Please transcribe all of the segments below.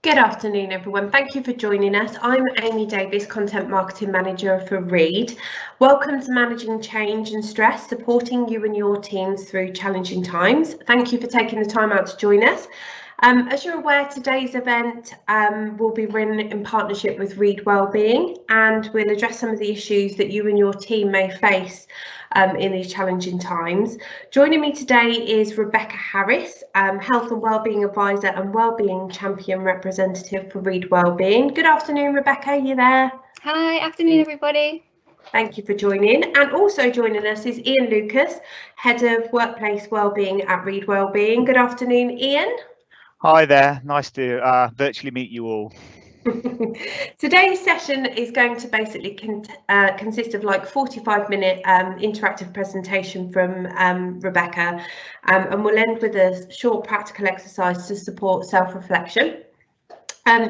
Good afternoon, everyone. Thank you for joining us. I'm Amy Davis, Content Marketing Manager for Reed. Welcome to Managing Change and Stress, supporting you and your teams through challenging times. Thank you for taking the time out to join us. As you're aware, today's event will be run in partnership with Reed Wellbeing, and we'll address some of the issues that you and your team may face in these challenging times. Joining me today is Rebecca Harris, Health and Wellbeing Advisor and Wellbeing Champion Representative for Reed Wellbeing. Good afternoon, Rebecca, are you there? Hi, afternoon everybody. Thank you for joining. And also joining us is Ian Lucas, Head of Workplace Wellbeing at Reed Wellbeing. Good afternoon, Ian. Hi there, nice to virtually meet you all. Today's session is going to basically consist of like 45-minute interactive presentation from Rebecca, and we'll end with a short practical exercise to support self-reflection.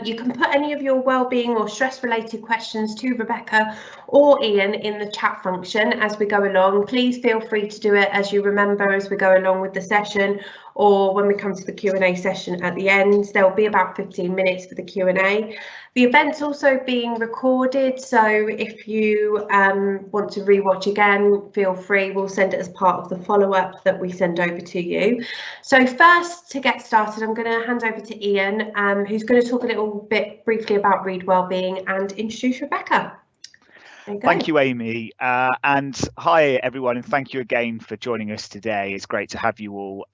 You can put any of your wellbeing or stress-related questions to Rebecca or Ian in the chat function as we go along. Please feel free to do it as you remember as we go along with the session, or when we come to the Q&A session at the end. There will be about 15 minutes for the Q&A. The event's also being recorded, so if you want to rewatch again, feel free. We'll send it as part of the follow-up that we send over to you. So first, to get started, I'm going to hand over to Ian, who's going to talk a little bit briefly about Reed Wellbeing and introduce Rebecca. Thank you, Amy, and hi everyone, and thank you again for joining us today. It's great to have you all.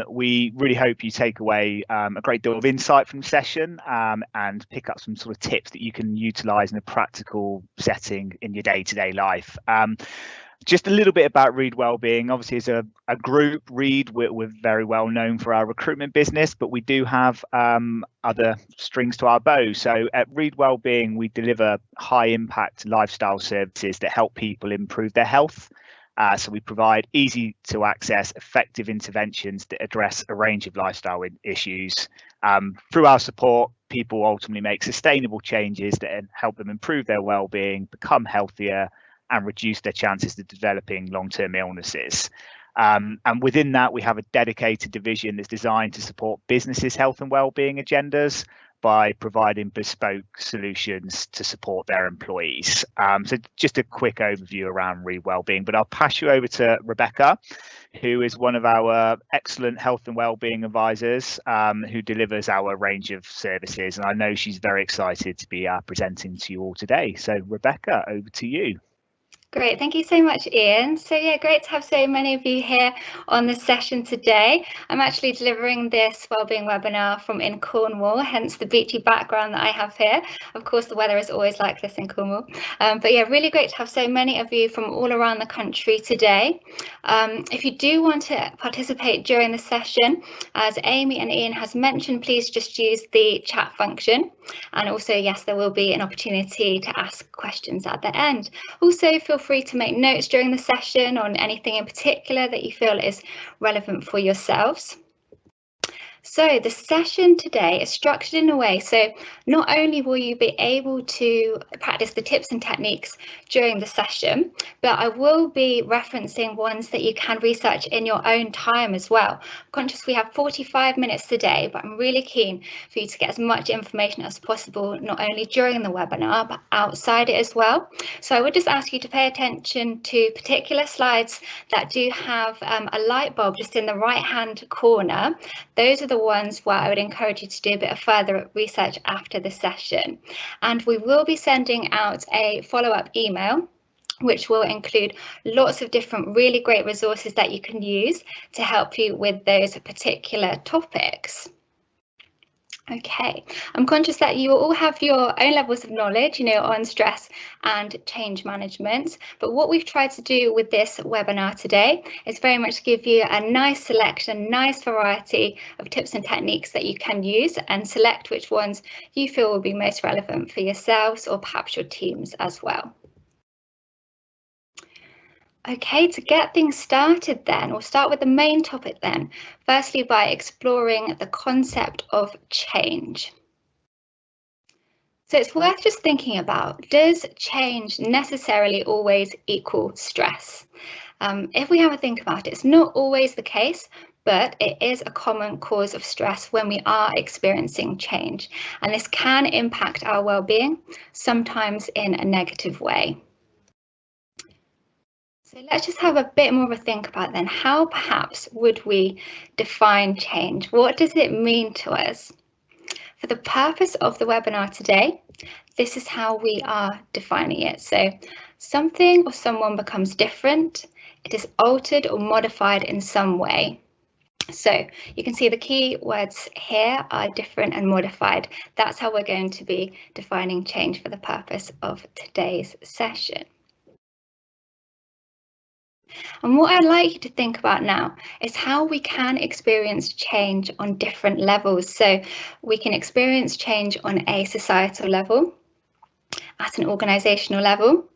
We really hope you take away a great deal of insight from the session and pick up some sort of tips that you can utilise in a practical setting in your day-to-day life. Just a little bit about Reed Wellbeing. Obviously, as a group, Reed, we're very well known for our recruitment business, but we do have other strings to our bow. So at Reed Wellbeing, we deliver high-impact lifestyle services that help people improve their health. So we provide easy-to-access, effective interventions that address a range of lifestyle issues. Through our support, people ultimately make sustainable changes that help them improve their well-being, become healthier, and reduce their chances of developing long-term illnesses. And within that, we have a dedicated division that's designed to support businesses' health and well-being agendas by providing bespoke solutions to support their employees. So just a quick overview around Reed Wellbeing, but I'll pass you over to Rebecca, who is one of our excellent health and wellbeing advisors, who delivers our range of services. And I know she's very excited to be presenting to you all today. So Rebecca, over to you. Great, thank you so much, Ian. So yeah, great to have so many of you here on this session today. I'm actually delivering this wellbeing webinar from in Cornwall, hence the beachy background that I have here. Of course, the weather is always like this in Cornwall. But yeah, really great to have so many of you from all around the country today. If you do want to participate during the session, as Amy and Ian has mentioned, please just use the chat function. And also, yes, there will be an opportunity to ask questions at the end. Also, feel free to make notes during the session on anything in particular that you feel is relevant for yourselves. So the session today is structured in a way so not only will you be able to practice the tips and techniques during the session, but I will be referencing ones that you can research in your own time as well. I'm conscious we have 45 minutes today, but I'm really keen for you to get as much information as possible, not only during the webinar, but outside it as well. So I would just ask you to pay attention to particular slides that do have a light bulb just in the right-hand corner. Those are the ones where I would encourage you to do a bit of further research after the session. And we will be sending out a follow-up email which will include lots of different really great resources that you can use to help you with those particular topics. Okay, I'm conscious that you all have your own levels of knowledge, on stress and change management. But what we've tried to do with this webinar today is very much give you a nice selection, nice variety of tips and techniques that you can use and select which ones you feel will be most relevant for yourselves or perhaps your teams as well. Okay, to get things started then, we'll start with the main topic then, firstly by exploring the concept of change. So it's worth just thinking about, does change necessarily always equal stress? If we have a think about it, it's not always the case, but it is a common cause of stress when we are experiencing change, and this can impact our well-being, sometimes in a negative way. So let's just have a bit more of a think about then, how perhaps would we define change? What does it mean to us? For the purpose of the webinar today, this is how we are defining it. So something or someone becomes different, it is altered or modified in some way. So you can see the key words here are different and modified. That's how we're going to be defining change for the purpose of today's session. And what I'd like you to think about now is how we can experience change on different levels. So we can experience change on a societal level, at an organisational level,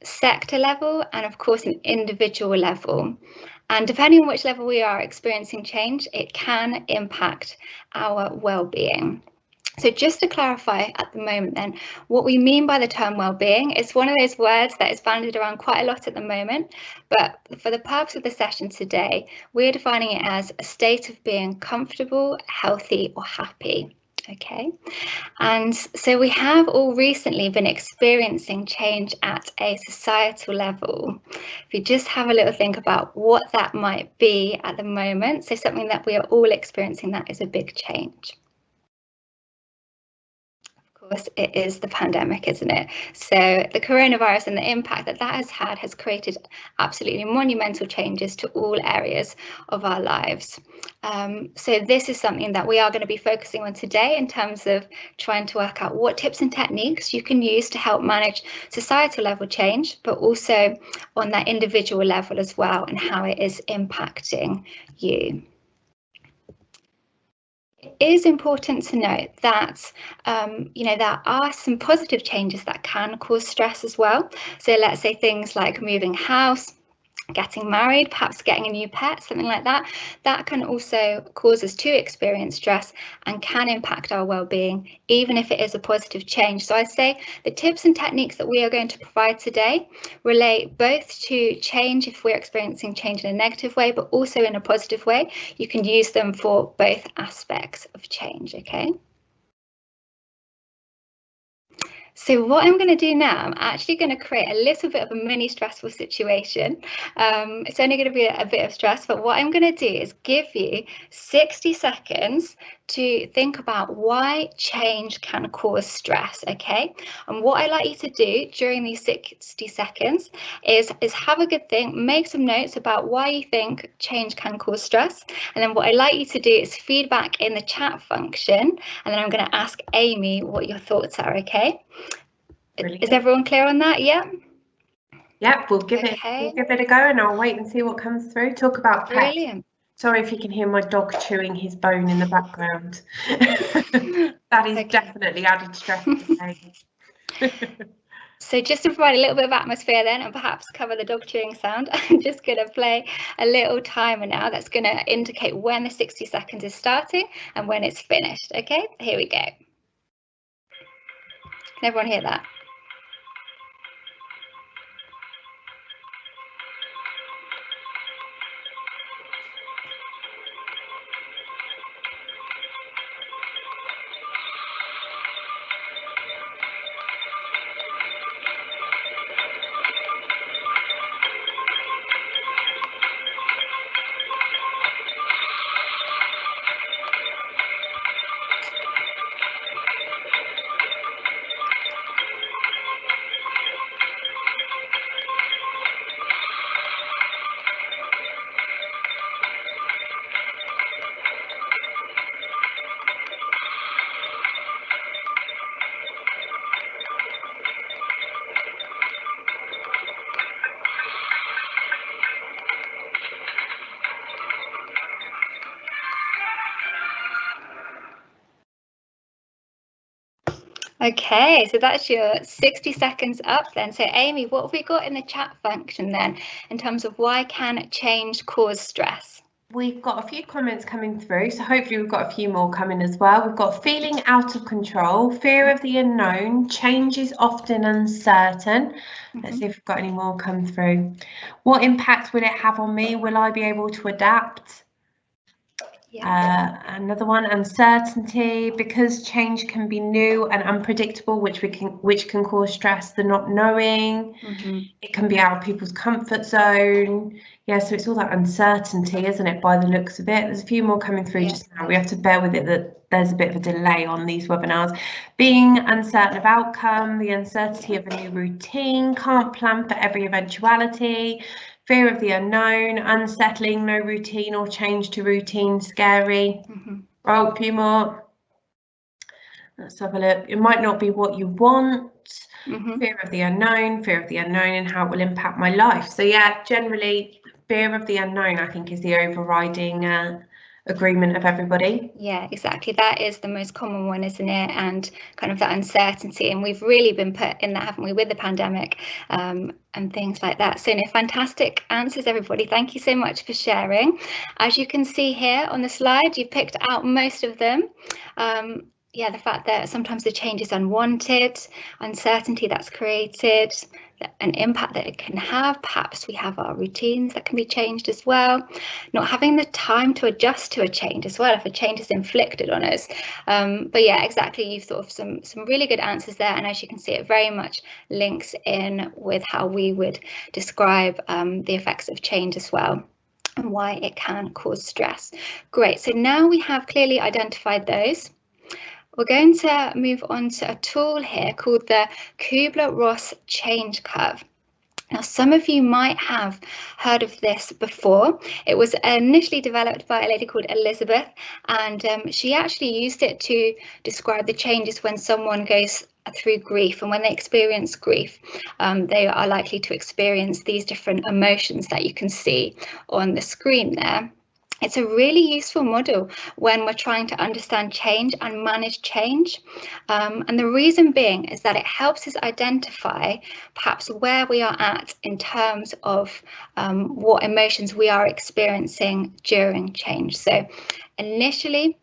sector level, and of course an individual level. And depending on which level we are experiencing change, it can impact our well-being. So just to clarify at the moment then, what we mean by the term well-being is one of those words that is bandied around quite a lot at the moment, but for the purpose of the session today, we're defining it as a state of being comfortable, healthy or happy. Okay, and so we have all recently been experiencing change at a societal level. If you just have a little think about what that might be at the moment, so something that we are all experiencing that is a big change. Of course, it is the pandemic, isn't it? So the coronavirus and the impact that that has had has created absolutely monumental changes to all areas of our lives. So this is something that we are going to be focusing on today in terms of trying to work out what tips and techniques you can use to help manage societal level change, but also on that individual level as well, and how it is impacting you. It is important to note that there are some positive changes that can cause stress as well. So let's say things like moving house, getting married, perhaps getting a new pet, something like that. That can also cause us to experience stress and can impact our well-being, even if it is a positive change. So I'd say the tips and techniques that we are going to provide today relate both to change if we're experiencing change in a negative way, but also in a positive way. You can use them for both aspects of change, okay? So what I'm going to do now, I'm actually going to create a little bit of a mini stressful situation. It's only going to be a bit of stress, but what I'm going to do is give you 60 seconds to think about why change can cause stress, okay? And what I'd like you to do during these 60 seconds is have a good think, make some notes about why you think change can cause stress. And then what I'd like you to do is feedback in the chat function, and then I'm going to ask Amy what your thoughts are, okay? Brilliant. Is everyone clear on that? Yeah. Yep, we'll give it a go, and I'll wait and see what comes through. Talk about pets. Brilliant. Sorry if you can hear my dog chewing his bone in the background. That is definitely added stress today. So just to provide a little bit of atmosphere then, and perhaps cover the dog chewing sound, I'm just going to play a little timer now that's going to indicate when the 60 seconds is starting and when it's finished. Okay, here we go. Can everyone hear that? Okay, so that's your 60 seconds up then. So Amy, what have we got in the chat function then in terms of why can change cause stress? We've got a few comments coming through, so hopefully we've got a few more coming as well. We've got feeling out of control, fear of the unknown, change is often uncertain. Let's see if we've got any more come through. What impact will it have on me? Will I be able to adapt? Another one, uncertainty, because change can be new and unpredictable, which can cause stress. The not knowing, it can be out of people's comfort zone. Yeah, so it's all that uncertainty, isn't it, by the looks of it? There's a few more coming through just now. We have to bear with it that there's a bit of a delay on these webinars. Being uncertain of outcome, the uncertainty of a new routine, can't plan for every eventuality. Fear of the unknown, unsettling, no routine or change to routine, scary. Oh, a few more. Let's have a look. It might not be what you want. Fear of the unknown and how it will impact my life. So yeah, generally fear of the unknown, I think, is the overriding agreement of everybody. Yeah, exactly. That is the most common one, isn't it? And kind of that uncertainty. And we've really been put in that, haven't we, with the pandemic and things like that. So, fantastic answers, everybody. Thank you so much for sharing. As you can see here on the slide, you've picked out most of them. Yeah, the fact that sometimes the change is unwanted, uncertainty that's created, an impact that it can have. Perhaps we have our routines that can be changed as well. Not having the time to adjust to a change as well, if a change is inflicted on us. But yeah, exactly, you've thought of some really good answers there. And as you can see, it very much links in with how we would describe the effects of change as well, and why it can cause stress. Great, so now we have clearly identified those. We're going to move on to a tool here called the Kubla-Ross change curve. Now, some of you might have heard of this before. It was initially developed by a lady called Elizabeth, and she actually used it to describe the changes when someone goes through grief, and when they experience grief, they are likely to experience these different emotions that you can see on the screen there. It's a really useful model when we're trying to understand change and manage change. And the reason being is that it helps us identify perhaps where we are at in terms of what emotions we are experiencing during change. So initially,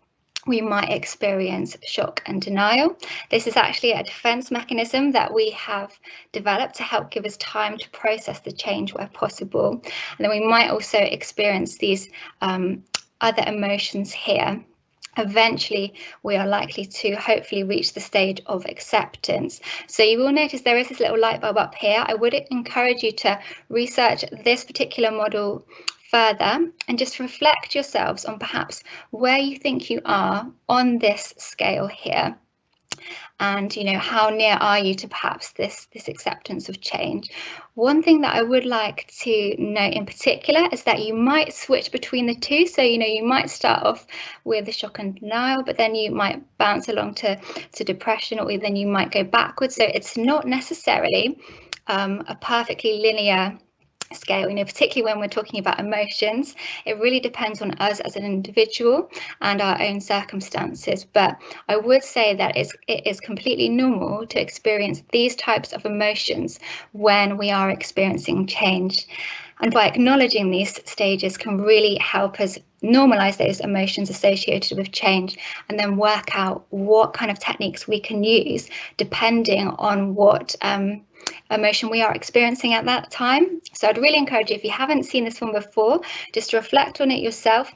we might experience shock and denial. This is actually a defense mechanism that we have developed to help give us time to process the change where possible. And then we might also experience these other emotions here. Eventually, we are likely to hopefully reach the stage of acceptance. So you will notice there is this little light bulb up here. I would encourage you to research this particular model further and just reflect yourselves on perhaps where you think you are on this scale here, and how near are you to perhaps this acceptance of change. One thing that I would like to note in particular is that you might switch between the two. So you might start off with the shock and denial, but then you might bounce along to depression, or then you might go backwards. So it's not necessarily a perfectly linear scale, particularly when we're talking about emotions. It really depends on us as an individual and our own circumstances. But I would say that it is completely normal to experience these types of emotions when we are experiencing change. And by acknowledging these stages can really help us normalize those emotions associated with change, and then work out what kind of techniques we can use depending on what emotion we are experiencing at that time. So I'd really encourage you, if you haven't seen this one before, just to reflect on it yourself,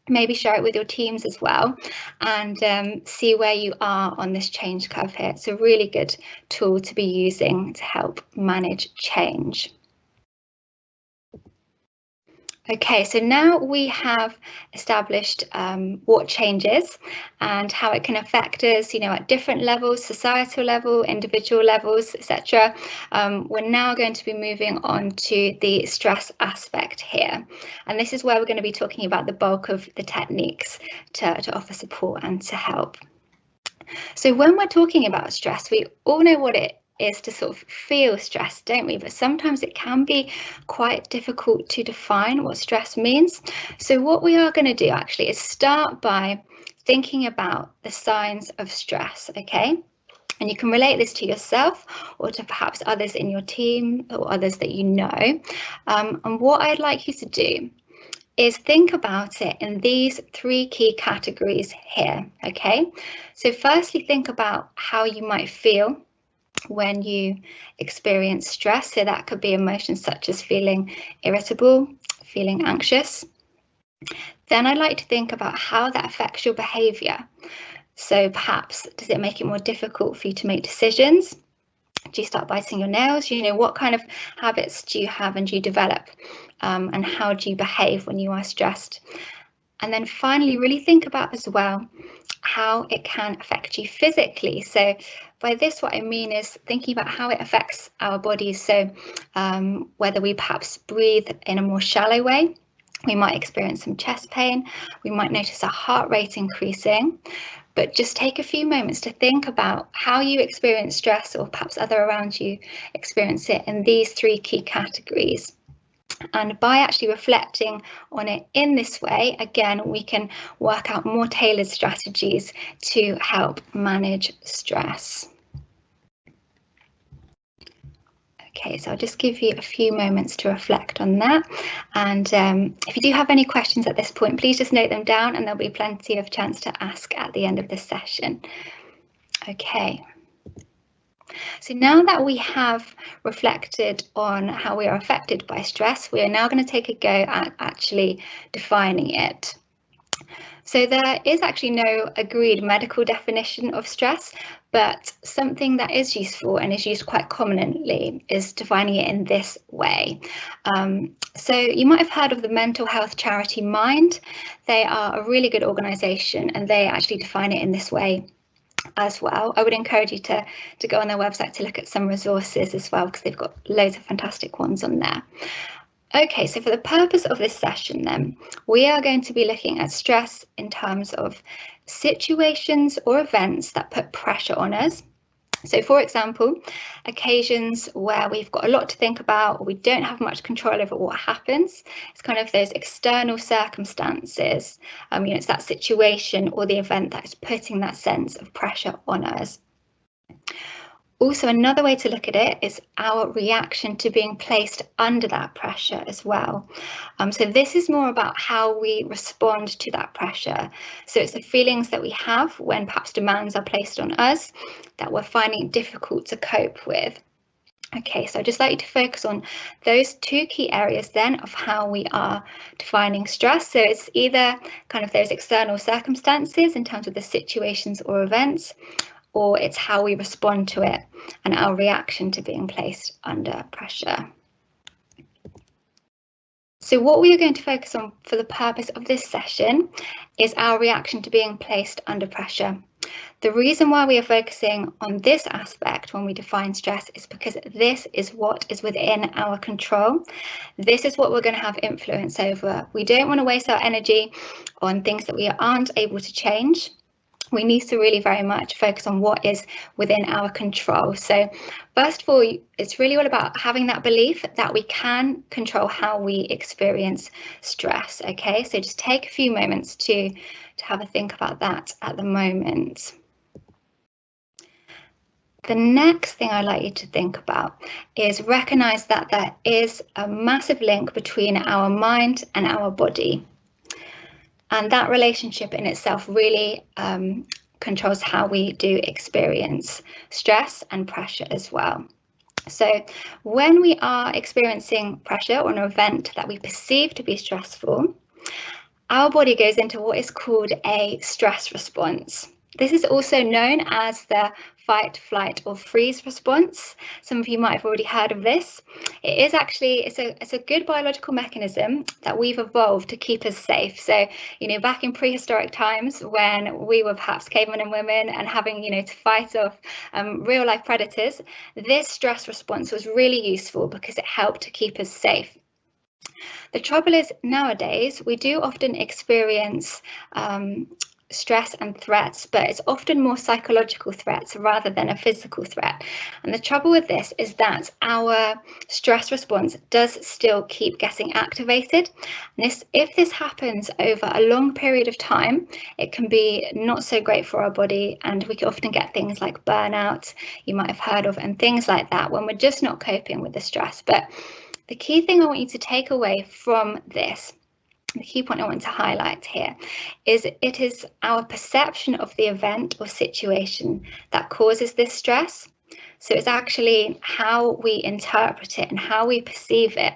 maybe share it with your teams as well, and see where you are on this change curve here. It's a really good tool to be using to help manage change. Okay, so now we have established what change is and how it can affect us, at different levels, societal level, individual levels, etc. We're now going to be moving on to the stress aspect here. And this is where we're going to be talking about the bulk of the techniques to offer support and to help. So when we're talking about stress, we all know what it is to sort of feel stress, don't we? But sometimes it can be quite difficult to define what stress means. So what we are going to do actually is start by thinking about the signs of stress, okay? And you can relate this to yourself or to perhaps others in your team or others that you know. And what I'd like you to do is think about it in these three key categories here, okay? So firstly, think about how you might feel when you experience stress. So that could be emotions such as feeling irritable, feeling anxious. Then I'd like to think about how that affects your behaviour. So perhaps, does it make it more difficult for you to make decisions? Do you start biting your nails? What kind of habits do you have and do you develop? And how do you behave when you are stressed? And then finally, really think about as well how it can affect you physically. So by this, what I mean is thinking about how it affects our bodies. So whether we perhaps breathe in a more shallow way, we might experience some chest pain, we might notice our heart rate increasing. But just take a few moments to think about how you experience stress, or perhaps other around you experience it, in these 3 key categories. And by actually reflecting on it in this way, again, we can work out more tailored strategies to help manage stress. Okay, so I'll just give you a few moments to reflect on that. And if you do have any questions at this point, please just note them down and there'll be plenty of chance to ask at the end of this session. Okay. So now that we have reflected on how we are affected by stress, we are now going to take a go at actually defining it. So there is actually no agreed medical definition of stress, but something that is useful and is used quite commonly is defining it in this way. So you might have heard of the mental health charity Mind. They are a really good organisation and they actually define it in this way as well. I would encourage you to go on their website to look at some resources as well, because they've got loads of fantastic ones on there. Okay, so for the purpose of this session then, we are going to be looking at stress in terms of situations or events that put pressure on us. So for example, occasions where we've got a lot to think about, or we don't have much control over what happens. It's kind of those external circumstances. It's that situation or the event that is putting that sense of pressure on us. Also, another way to look at it is our reaction to being placed under that pressure as well. So this is more about how we respond to that pressure. So it's the feelings that we have when perhaps demands are placed on us that we're finding it difficult to cope with. Okay, so I'd just like you to focus on those 2 key areas then of how we are defining stress. So it's either kind of those external circumstances in terms of the situations or events, or it's how we respond to it and our reaction to being placed under pressure. So what we are going to focus on for the purpose of this session is our reaction to being placed under pressure. The reason why we are focusing on this aspect when we define stress is because this is what is within our control. This is what we're going to have influence over. We don't want to waste our energy on things that we aren't able to change. We need to really very much focus on what is within our control. So first of all, it's really all about having that belief that we can control how we experience stress. Okay, so just take a few moments to have a think about that at the moment. The next thing I'd like you to think about is recognize that there is a massive link between our mind and our body. And that relationship in itself really controls how we do experience stress and pressure as well. So when we are experiencing pressure or an event that we perceive to be stressful, our body goes into what is called a stress response. This is also known as the fight, flight or freeze response. Some of you might have already heard of this. It is actually, it's a good biological mechanism that we've evolved to keep us safe. So, back in prehistoric times when we were perhaps cavemen and women and having, to fight off real life predators, this stress response was really useful because it helped to keep us safe. The trouble is nowadays we do often experience stress and threats, but it's often more psychological threats rather than a physical threat. And the trouble with this is that our stress response does still keep getting activated. And if this happens over a long period of time, it can be not so great for our body, and we can often get things like burnout, you might have heard of, and things like that when we're just not coping with the stress. But the key thing I want you to take away from this, the key point I want to highlight here, is it is our perception of the event or situation that causes this stress. So it's actually how we interpret it and how we perceive it.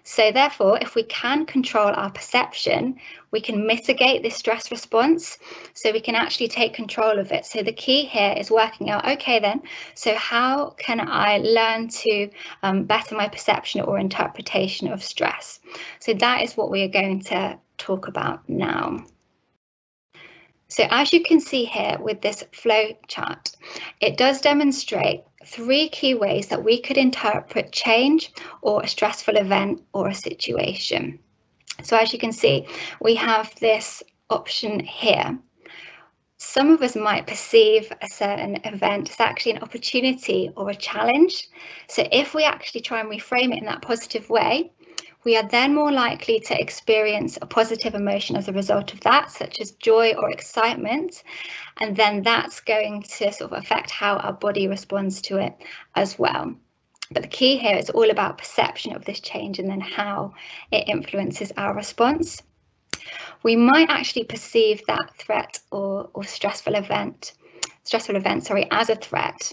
So therefore, if we can control our perception, we can mitigate this stress response, so we can actually take control of it. So the key here is working out, okay then, so how can I learn to better my perception or interpretation of stress? So that is what we are going to talk about now. So as you can see here with this flow chart, it does demonstrate 3 key ways that we could interpret change or a stressful event or a situation. So as you can see, we have this option here. Some of us might perceive a certain event as actually an opportunity or a challenge. So if we actually try and reframe it in that positive way, we are then more likely to experience a positive emotion as a result of that, such as joy or excitement. And then that's going to sort of affect how our body responds to it as well. But the key here is all about perception of this change and then how it influences our response. We might actually perceive that threat or stressful event as a threat.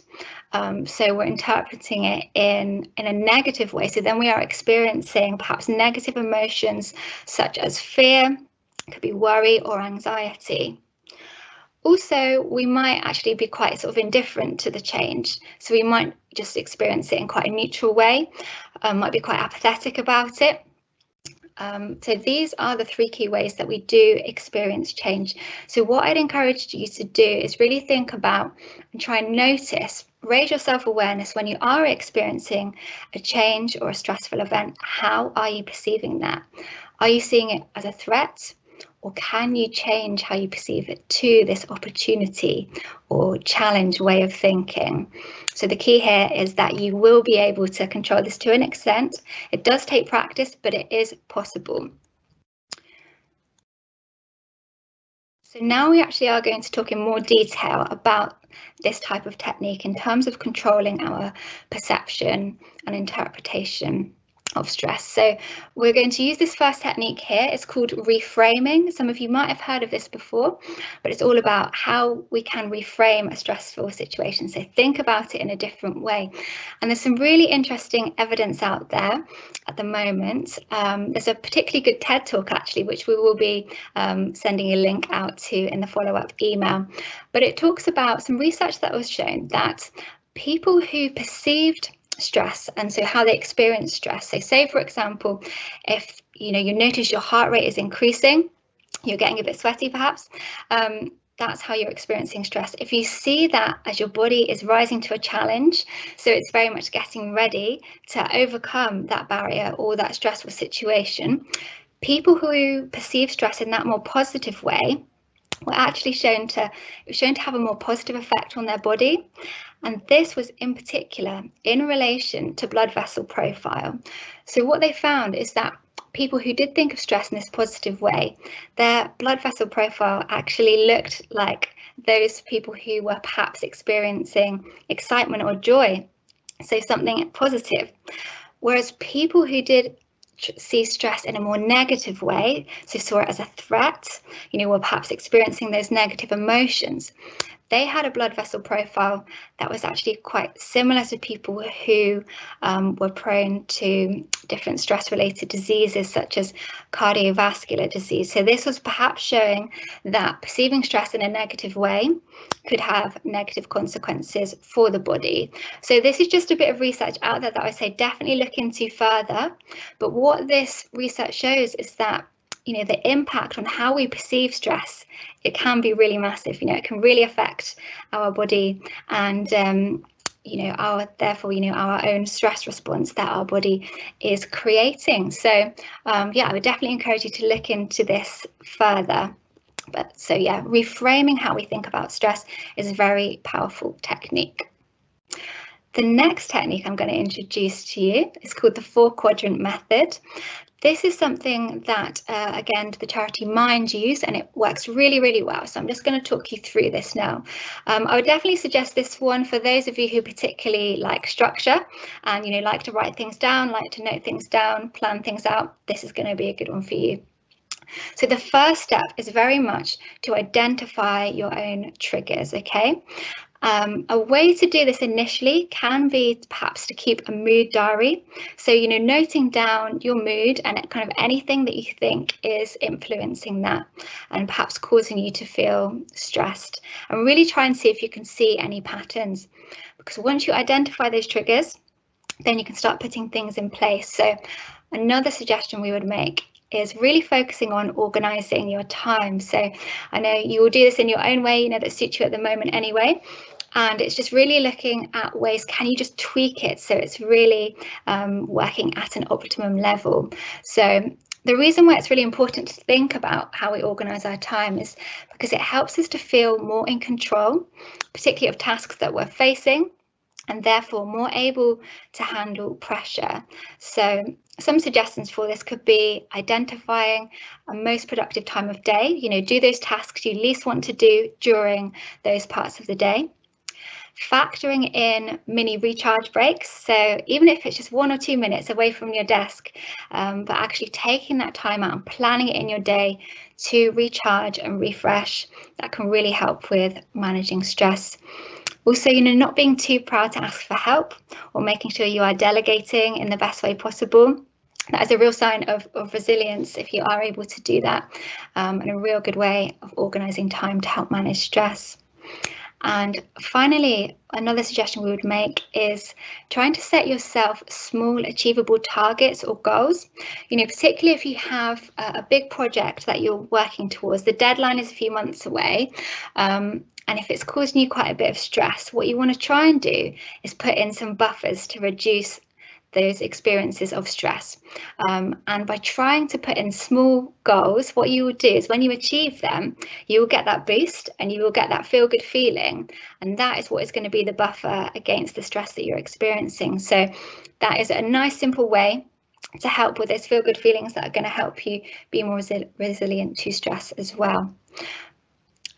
So we're interpreting it in a negative way. So then we are experiencing perhaps negative emotions such as fear, could be worry or anxiety. Also, we might actually be quite sort of indifferent to the change. So we might just experience it in quite a neutral way, might be quite apathetic about it. So these are the 3 key ways that we do experience change. So what I'd encourage you to do is really think about and try and notice, raise your self-awareness when you are experiencing a change or a stressful event. How are you perceiving that? Are you seeing it as a threat? Or can you change how you perceive it to this opportunity or challenge way of thinking? So the key here is that you will be able to control this to an extent. It does take practice, but it is possible. So now we actually are going to talk in more detail about this type of technique in terms of controlling our perception and interpretation of stress. So we're going to use this first technique here. It's called reframing. Some of you might have heard of this before, but it's all about how we can reframe a stressful situation. So think about it in a different way. And there's some really interesting evidence out there at the moment. There's a particularly good TED talk actually, which we will be sending a link out to in the follow-up email. But it talks about some research that was shown that people who perceived stress and so how they experience stress. So say, for example, if you notice your heart rate is increasing, you're getting a bit sweaty perhaps, that's how you're experiencing stress. If you see that as your body is rising to a challenge, so it's very much getting ready to overcome that barrier or that stressful situation, people who perceive stress in that more positive way were actually shown to have a more positive effect on their body. And this was in particular in relation to blood vessel profile. So what they found is that people who did think of stress in this positive way, their blood vessel profile actually looked like those people who were perhaps experiencing excitement or joy, so something positive. Whereas people who did see stress in a more negative way, so saw it as a threat, were perhaps experiencing those negative emotions, they had a blood vessel profile that was actually quite similar to people who were prone to different stress-related diseases such as cardiovascular disease. So this was perhaps showing that perceiving stress in a negative way could have negative consequences for the body. So this is just a bit of research out there that I say definitely look into further. But what this research shows is that the impact on how we perceive stress, it can be really massive. It can really affect our body and our own stress response that our body is creating. So I would definitely encourage you to look into this further. But so yeah, reframing how we think about stress is a very powerful technique. The next technique I'm going to introduce to you is called the 4-quadrant method. This is something that, again, the charity Mind use, and it works really, really well. So I'm just going to talk you through this now. I would definitely suggest this one for those of you who particularly like structure and, like to write things down, like to note things down, plan things out. This is going to be a good one for you. So the first step is very much to identify your own triggers, okay? A way to do this initially can be perhaps to keep a mood diary. So, noting down your mood and kind of anything that you think is influencing that and perhaps causing you to feel stressed, and really try and see if you can see any patterns. Because once you identify those triggers, then you can start putting things in place. So another suggestion we would make is really focusing on organising your time. So I know you will do this in your own way, that suits you at the moment anyway. And it's just really looking at ways, can you just tweak it so it's really working at an optimum level? So the reason why it's really important to think about how we organise our time is because it helps us to feel more in control, particularly of tasks that we're facing, and therefore more able to handle pressure. So some suggestions for this could be identifying a most productive time of day, do those tasks you least want to do during those parts of the day. Factoring in mini recharge breaks, so even if it's just 1 or 2 minutes away from your desk, but actually taking that time out and planning it in your day to recharge and refresh, that can really help with managing stress. Also, not being too proud to ask for help, or making sure you are delegating in the best way possible. That is a real sign of resilience if you are able to do that, and a real good way of organising time to help manage stress. And finally, another suggestion we would make is trying to set yourself small, achievable targets or goals. Particularly if you have a big project that you're working towards, the deadline is a few months away, and if it's causing you quite a bit of stress, what you want to try and do is put in some buffers to reduce those experiences of stress. And by trying to put in small goals, what you will do is when you achieve them, you will get that boost and you will get that feel good feeling. And that is what is going to be the buffer against the stress that you're experiencing. So that is a nice, simple way to help with those feel good feelings that are going to help you be more resilient to stress as well.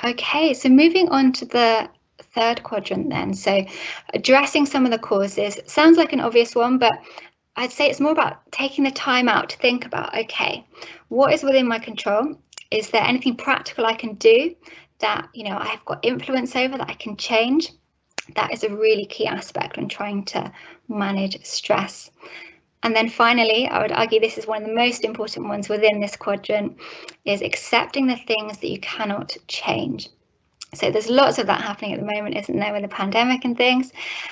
Okay, so moving on to the third quadrant then. So addressing some of the causes sounds like an obvious one, but I'd say it's more about taking the time out to think about, okay, what is within my control? Is there anything practical I can do that, I've got influence over, that I can change? That is a really key aspect when trying to manage stress. And then finally, I would argue this is one of the most important ones within this quadrant, is accepting the things that you cannot change. So there's lots of that happening at the moment, isn't there, with the pandemic and things,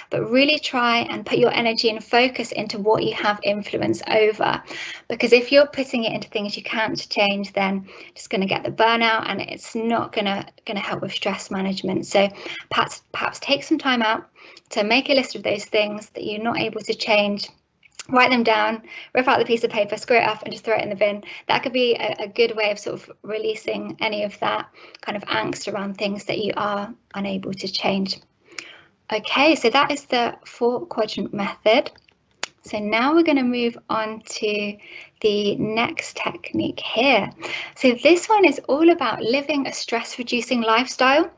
but really try and put your energy and focus into what you have influence over, because if you're putting it into things you can't change, then you're just going to get the burnout and it's not going to help with stress management. So perhaps take some time out to make a list of those things that you're not able to change. Write them down, rip out the piece of paper, screw it off and just throw it in the bin. That could be a good way of sort of releasing any of that kind of angst around things that you are unable to change. Okay, so that is the 4-quadrant method. So now we're going to move on to the next technique here. So this one is all about living a stress-reducing lifestyle.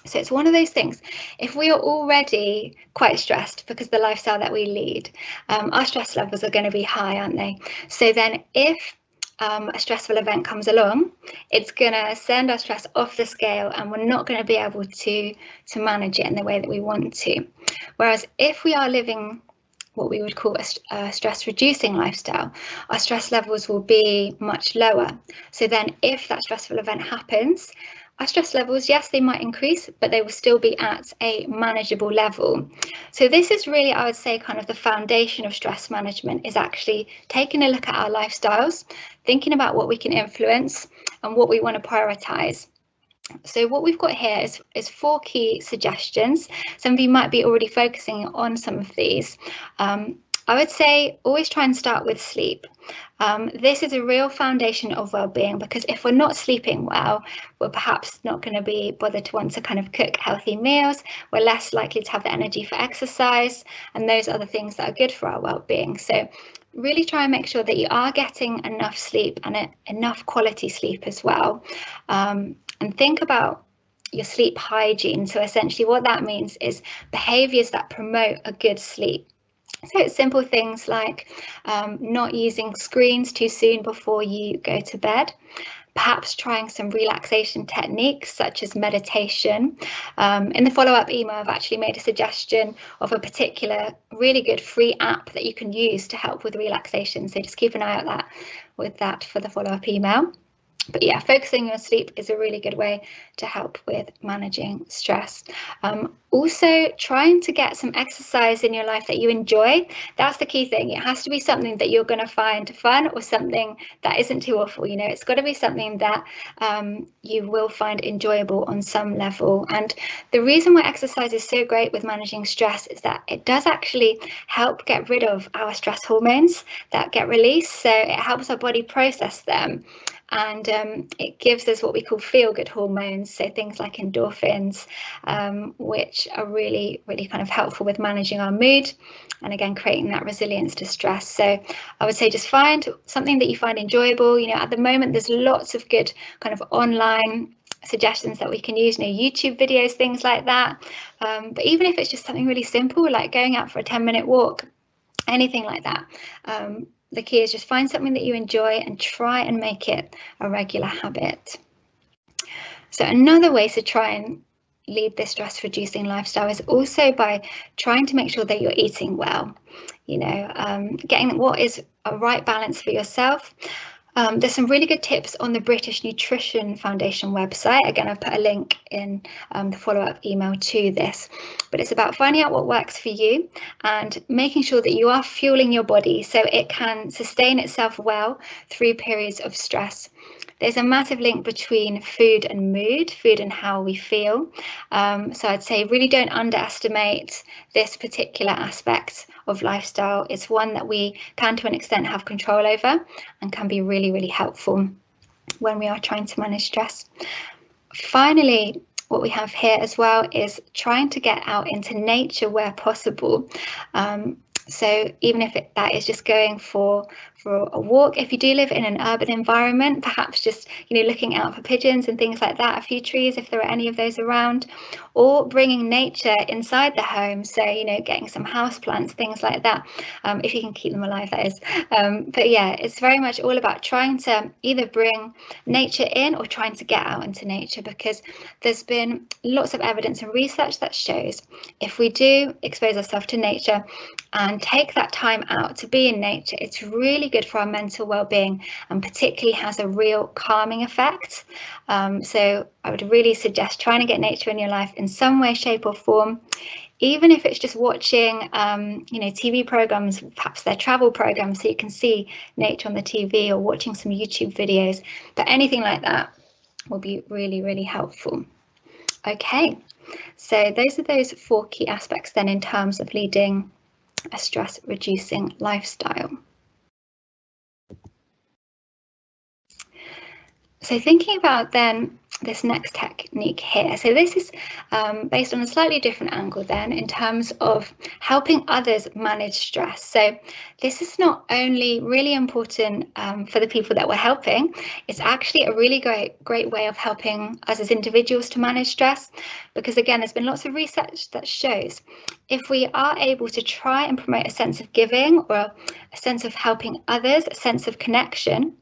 So it's one of those things, if we are already quite stressed because of the lifestyle that we lead, our stress levels are going to be high, aren't they? So then if a stressful event comes along, it's going to send our stress off the scale and we're not going to be able to manage it in the way that we want to. Whereas if we are living what we would call a stress reducing lifestyle, our stress levels will be much lower. So then if that stressful event happens, our stress levels, yes, they might increase, but they will still be at a manageable level. So this is really, I would say, kind of the foundation of stress management, is actually taking a look at our lifestyles, thinking about what we can influence and what we want to prioritise. So what we've got here is 4 key suggestions. Some of you might be already focusing on some of these. I would say always try and start with sleep. This is a real foundation of well-being, because if we're not sleeping well, we're perhaps not going to be bothered to want to kind of cook healthy meals. We're less likely to have the energy for exercise and those other things that are good for our well-being. So really try and make sure that you are getting enough sleep and enough quality sleep as well. And think about your sleep hygiene. So essentially what that means is behaviours that promote a good sleep. So it's simple things like not using screens too soon before you go to bed, perhaps trying some relaxation techniques such as meditation. In the follow-up email, I've actually made a suggestion of a particular really good free app that you can use to help with relaxation. So just keep an eye out with that for the follow-up email. But yeah, focusing on sleep is a really good way to help with managing stress. Also, trying to get some exercise in your life that you enjoy. That's the key thing. It has to be something that you're going to find fun, or something that isn't too awful. You know, it's got to be something that you will find enjoyable on some level. And the reason why exercise is so great with managing stress is that it does actually help get rid of our stress hormones that get released. So it helps our body process them. And it gives us what we call feel-good hormones, so things like endorphins, which are really, really kind of helpful with managing our mood and again creating that resilience to stress. So I would say just find something that you find enjoyable. You know, at the moment there's lots of good kind of online suggestions that we can use, you know, YouTube videos, things like that. But even if it's just something really simple like going out for a 10-minute walk, anything like that. The key is just find something that you enjoy and try and make it a regular habit. So another way to try and lead this stress reducing lifestyle is also by trying to make sure that you're eating well, you know, getting what is a right balance for yourself. There's some really good tips on the British Nutrition Foundation website. Again, I've put a link in the follow-up email to this, but it's about finding out what works for you and making sure that you are fueling your body so it can sustain itself well through periods of stress. There's a massive link between food and mood, food and how we feel. So I'd say really don't underestimate this particular aspect of lifestyle. It's one that we can to an extent have control over and can be really, really helpful when we are trying to manage stress. Finally, what we have here as well is trying to get out into nature where possible. So even if that is just going for a walk, if you do live in an urban environment, perhaps just, you know, looking out for pigeons and things like that, a few trees if there are any of those around, or bringing nature inside the home. So, you know, getting some house plants, things like that, if you can keep them alive, that is. But yeah, it's very much all about trying to either bring nature in or trying to get out into nature, because there's been lots of evidence and research that shows if we do expose ourselves to nature and take that time out to be in nature, it's really good for our mental well-being and particularly has a real calming effect. So I would really suggest trying to get nature in your life in some way, shape or form, even if it's just watching you know, TV programs, perhaps they're travel programs, so you can see nature on the TV, or watching some YouTube videos, but anything like that will be really, really helpful. Okay, so those are those 4 key aspects then in terms of leading a stress reducing lifestyle. So thinking about then this next technique here. So this is based on a slightly different angle then in terms of helping others manage stress. So this is not only really important for the people that we're helping, it's actually a really great way of helping us as individuals to manage stress, because again, there's been lots of research that shows if we are able to try and promote a sense of giving or a sense of helping others, a sense of connection,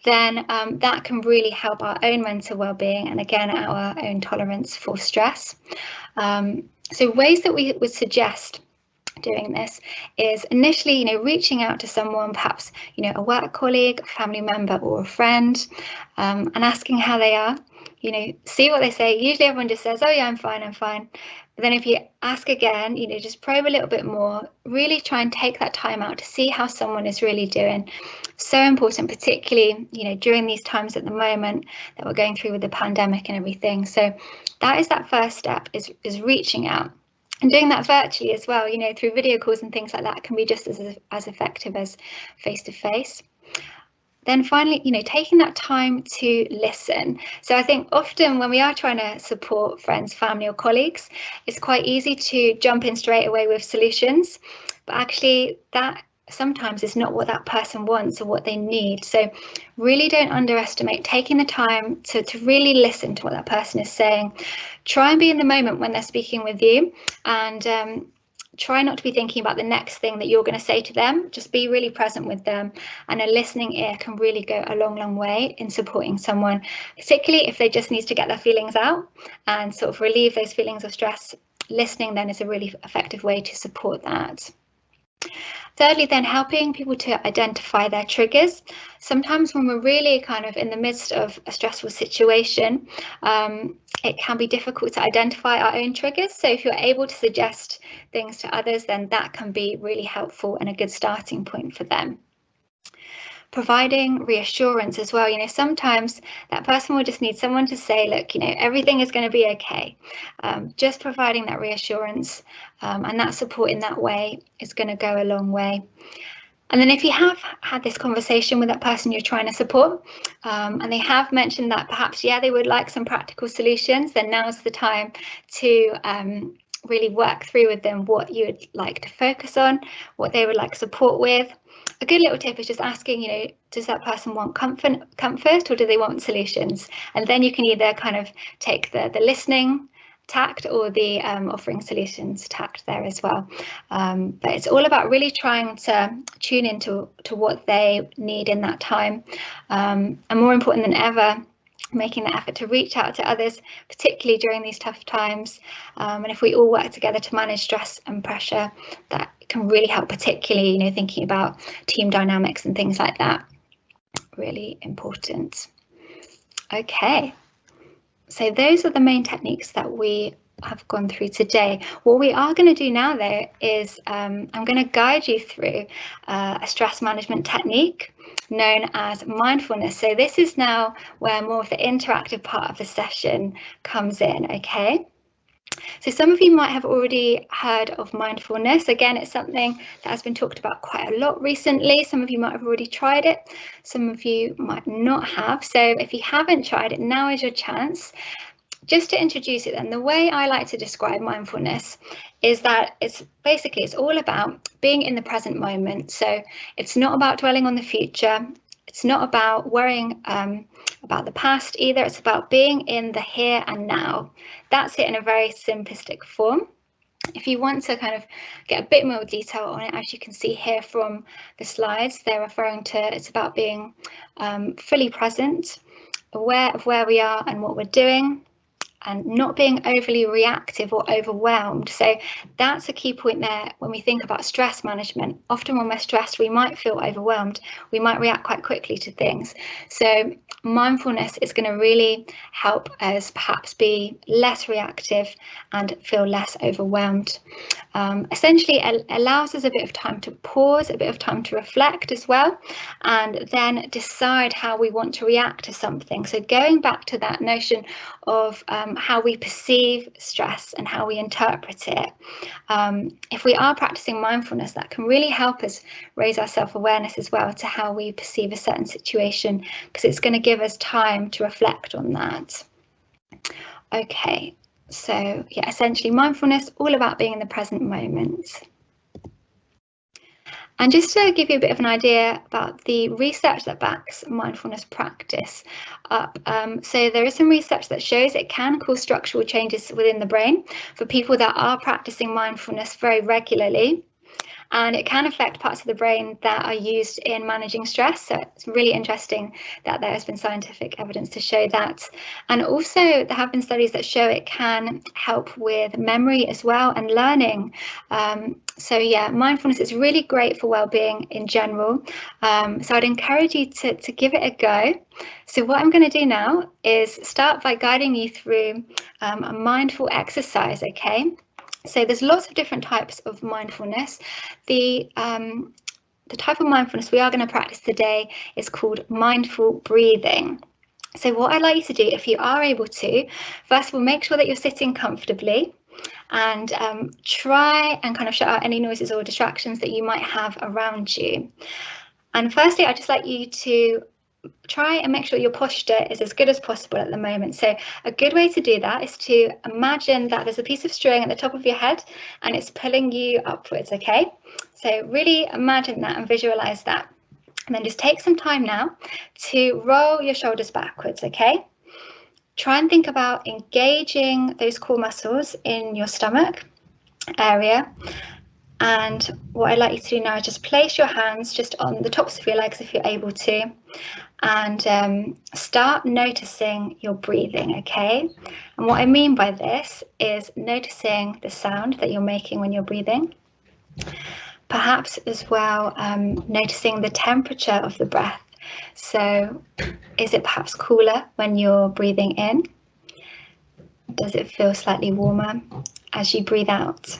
then that can really help our own mental well-being and again our own tolerance for stress. So ways that we would suggest doing this is initially, you know, reaching out to someone, perhaps, you know, a work colleague, a family member or a friend, and asking how they are. You know, see what they say. Usually everyone just says, oh yeah, I'm fine. But then if you ask again, you know, just probe a little bit more, really try and take that time out to see how someone is really doing. So important, particularly, you know, during these times at the moment that we're going through with the pandemic and everything. So that is that first step, is reaching out. And doing that virtually as well, you know, through video calls and things like that can be just as effective as face-to-face. Then finally, you know, taking that time to listen. So I think often when we are trying to support friends, family or colleagues, it's quite easy to jump in straight away with solutions, but actually that sometimes is not what that person wants or what they need. So really don't underestimate taking the time to really listen to what that person is saying. Try and be in the moment when they're speaking with you, and try not to be thinking about the next thing that you're going to say to them. Just be really present with them, and a listening ear can really go a long way in supporting someone, particularly if they just need to get their feelings out and sort of relieve those feelings of stress. Listening then is a really effective way to support that. Thirdly, then, helping people to identify their triggers. Sometimes when we're really kind of in the midst of a stressful situation, it can be difficult to identify our own triggers. So if you're able to suggest things to others, then that can be really helpful and a good starting point for them. Providing reassurance as well. Sometimes that person will just need someone to say, look, everything is going to be okay. Just providing that reassurance and that support in that way is going to go a long way. And then if you have had this conversation with that person you're trying to support, and they have mentioned that perhaps, they would like some practical solutions, then now's the time to really work through with them what you would like to focus on, what they would like support with. A good little tip is just asking, does that person want comfort or do they want solutions? And then you can either kind of take the listening tact or the offering solutions tact there as well. But it's all about really trying to tune into what they need in that time. And more important than ever, making the effort to reach out to others, particularly during these tough times. And if we all work together to manage stress and pressure, that can really help, particularly, thinking about team dynamics and things like that. Really important. Okay, so those are the main techniques that we have gone through today. What we are going to do now, though, is I'm going to guide you through a stress management technique known as mindfulness. So this is now where more of the interactive part of the session comes in, okay? So some of you might have already heard of mindfulness. Again, it's something that has been talked about quite a lot recently. Some of you might have already tried it. Some of you might not have. So if you haven't tried it, now is your chance. Just to introduce it, then, the way I like to describe mindfulness is that it's all about being in the present moment. So it's not about dwelling on the future. It's not about worrying about the past either. It's about being in the here and now. That's it in a very simplistic form. If you want to kind of get a bit more detail on it, as you can see here from the slides, they're referring to it's about being fully present, aware of where we are and what we're doing, and not being overly reactive or overwhelmed. So that's a key point there when we think about stress management. Often when we're stressed, we might feel overwhelmed. We might react quite quickly to things. So mindfulness is going to really help us perhaps be less reactive and feel less overwhelmed. Essentially, it allows us a bit of time to pause, a bit of time to reflect as well, and then decide how we want to react to something. So going back to that notion of how we perceive stress and how we interpret it. If we are practicing mindfulness, that can really help us raise our self-awareness as well to how we perceive a certain situation, because it's going to give us time to reflect on that. Okay, so yeah, essentially mindfulness, all about being in the present moment. And just to give you a bit of an idea about the research that backs mindfulness practice up, so there is some research that shows it can cause structural changes within the brain for people that are practicing mindfulness very regularly. And it can affect parts of the brain that are used in managing stress. So it's really interesting that there has been scientific evidence to show that. And also there have been studies that show it can help with memory as well and learning. So yeah, mindfulness is really great for well-being in general. So I'd encourage you to give it a go. So what I'm going to do now is start by guiding you through a mindful exercise, okay? So there's lots of different types of mindfulness. The type of mindfulness we are going to practice today is called mindful breathing. So what I'd like you to do, if you are able to, first of all, make sure that you're sitting comfortably and try and kind of shut out any noises or distractions that you might have around you. And firstly, I'd just like you to try and make sure your posture is as good as possible at the moment. So a good way to do that is to imagine that there's a piece of string at the top of your head and it's pulling you upwards, okay? So really imagine that and visualize that. And then just take some time now to roll your shoulders backwards, okay? Try and think about engaging those core muscles in your stomach area And what I'd like you to do now is just place your hands just on the tops of your legs if you're able to, and start noticing your breathing, okay? And what I mean by this is noticing the sound that you're making when you're breathing. Perhaps as well, noticing the temperature of the breath. So is it perhaps cooler when you're breathing in? Does it feel slightly warmer as you breathe out?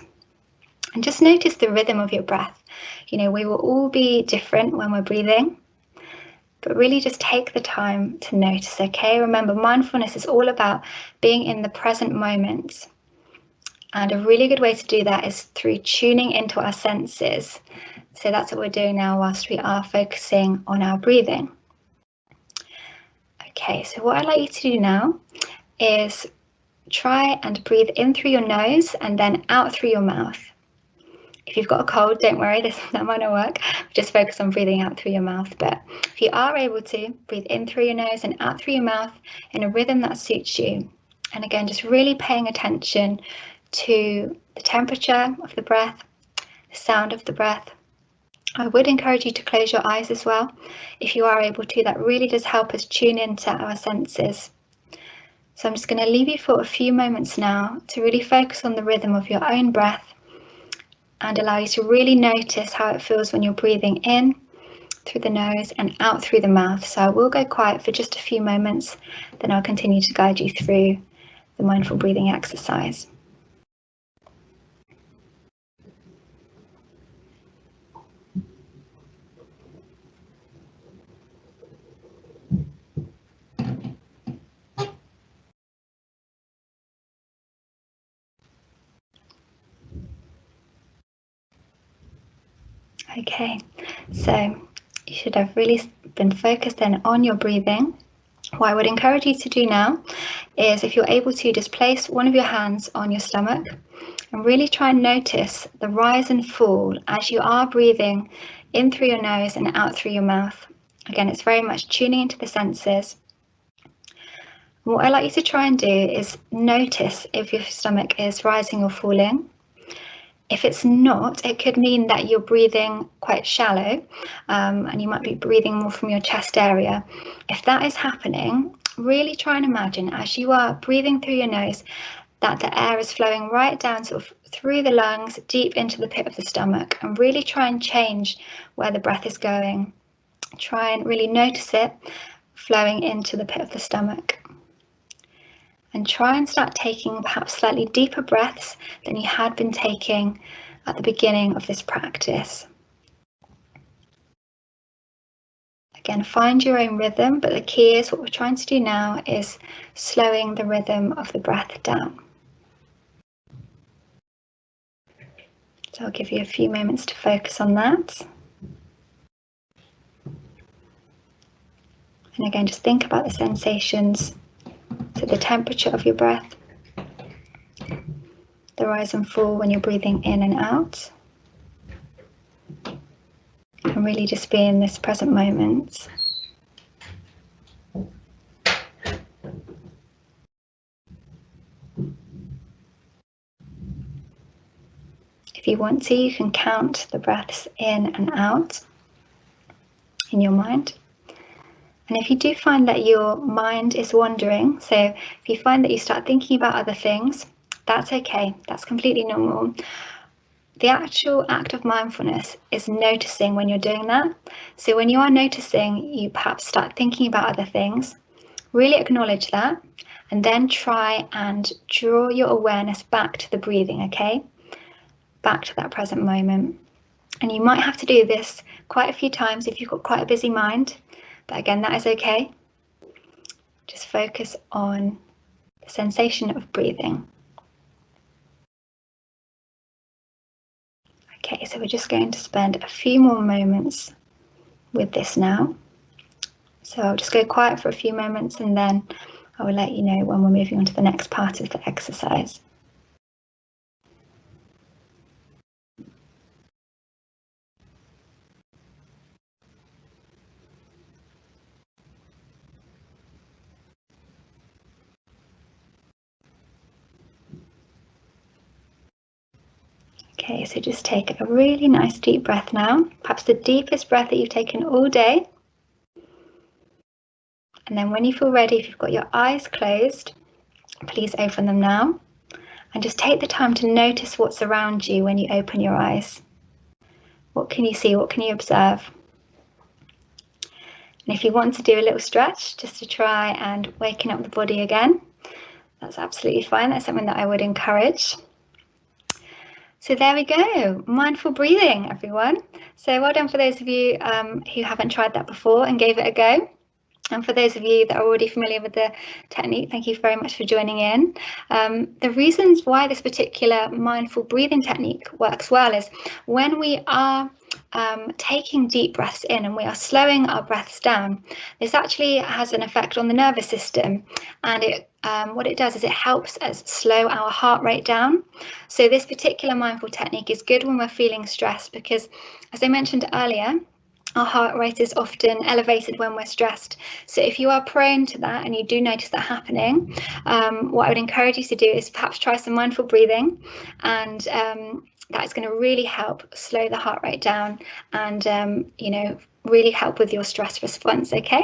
And just notice the rhythm of your breath. You know, we will all be different when we're breathing, but really just take the time to notice, okay? Remember, mindfulness is all about being in the present moment. And a really good way to do that is through tuning into our senses. So that's what we're doing now whilst we are focusing on our breathing. Okay, so what I'd like you to do now is try and breathe in through your nose and then out through your mouth. If you've got a cold, don't worry, that might not work. Just focus on breathing out through your mouth. But if you are able to, breathe in through your nose and out through your mouth in a rhythm that suits you. And again, just really paying attention to the temperature of the breath, the sound of the breath. I would encourage you to close your eyes as well. If you are able to, that really does help us tune into our senses. So I'm just going to leave you for a few moments now to really focus on the rhythm of your own breath and allow you to really notice how it feels when you're breathing in through the nose and out through the mouth. So I will go quiet for just a few moments, then I'll continue to guide you through the mindful breathing exercise. Okay, so you should have really been focused then on your breathing. What I would encourage you to do now is, if you're able to, just place one of your hands on your stomach and really try and notice the rise and fall as you are breathing in through your nose and out through your mouth. Again, it's very much tuning into the senses. And what I'd like you to try and do is notice if your stomach is rising or falling. If it's not, it could mean that you're breathing quite shallow, and you might be breathing more from your chest area. If that is happening, really try and imagine as you are breathing through your nose that the air is flowing right down sort of through the lungs, deep into the pit of the stomach, and really try and change where the breath is going. Try and really notice it flowing into the pit of the stomach. And try and start taking perhaps slightly deeper breaths than you had been taking at the beginning of this practice. Again, find your own rhythm, but the key is what we're trying to do now is slowing the rhythm of the breath down. So I'll give you a few moments to focus on that. And again, just think about the sensations. So the temperature of your breath, the rise and fall when you're breathing in and out, and really just be in this present moment. If you want to, you can count the breaths in and out in your mind. And if you do find that your mind is wandering, so if you find that you start thinking about other things, that's okay, that's completely normal. The actual act of mindfulness is noticing when you're doing that. So when you are noticing, you perhaps start thinking about other things, really acknowledge that, and then try and draw your awareness back to the breathing, okay? Back to that present moment. And you might have to do this quite a few times if you've got quite a busy mind. But again, that is okay. Just focus on the sensation of breathing. Okay, so we're just going to spend a few more moments with this now. So I'll just go quiet for a few moments and then I will let you know when we're moving on to the next part of the exercise. Okay, so just take a really nice deep breath now, perhaps the deepest breath that you've taken all day. And then when you feel ready, if you've got your eyes closed, please open them now. And just take the time to notice what's around you when you open your eyes. What can you see? What can you observe? And if you want to do a little stretch, just to try and waken up the body again, that's absolutely fine. That's something that I would encourage. So there we go, mindful breathing, everyone. So well done for those of you who haven't tried that before and gave it a go. And for those of you that are already familiar with the technique, thank you very much for joining in. The reasons why this particular mindful breathing technique works well is when we are taking deep breaths in and we are slowing our breaths down, this actually has an effect on the nervous system, and what it does is it helps us slow our heart rate down. So this particular mindful technique is good when we're feeling stressed because, as I mentioned earlier, our heart rate is often elevated when we're stressed. So if you are prone to that and you do notice that happening, what I would encourage you to do is perhaps try some mindful breathing, and that's going to really help slow the heart rate down and really help with your stress response. Okay,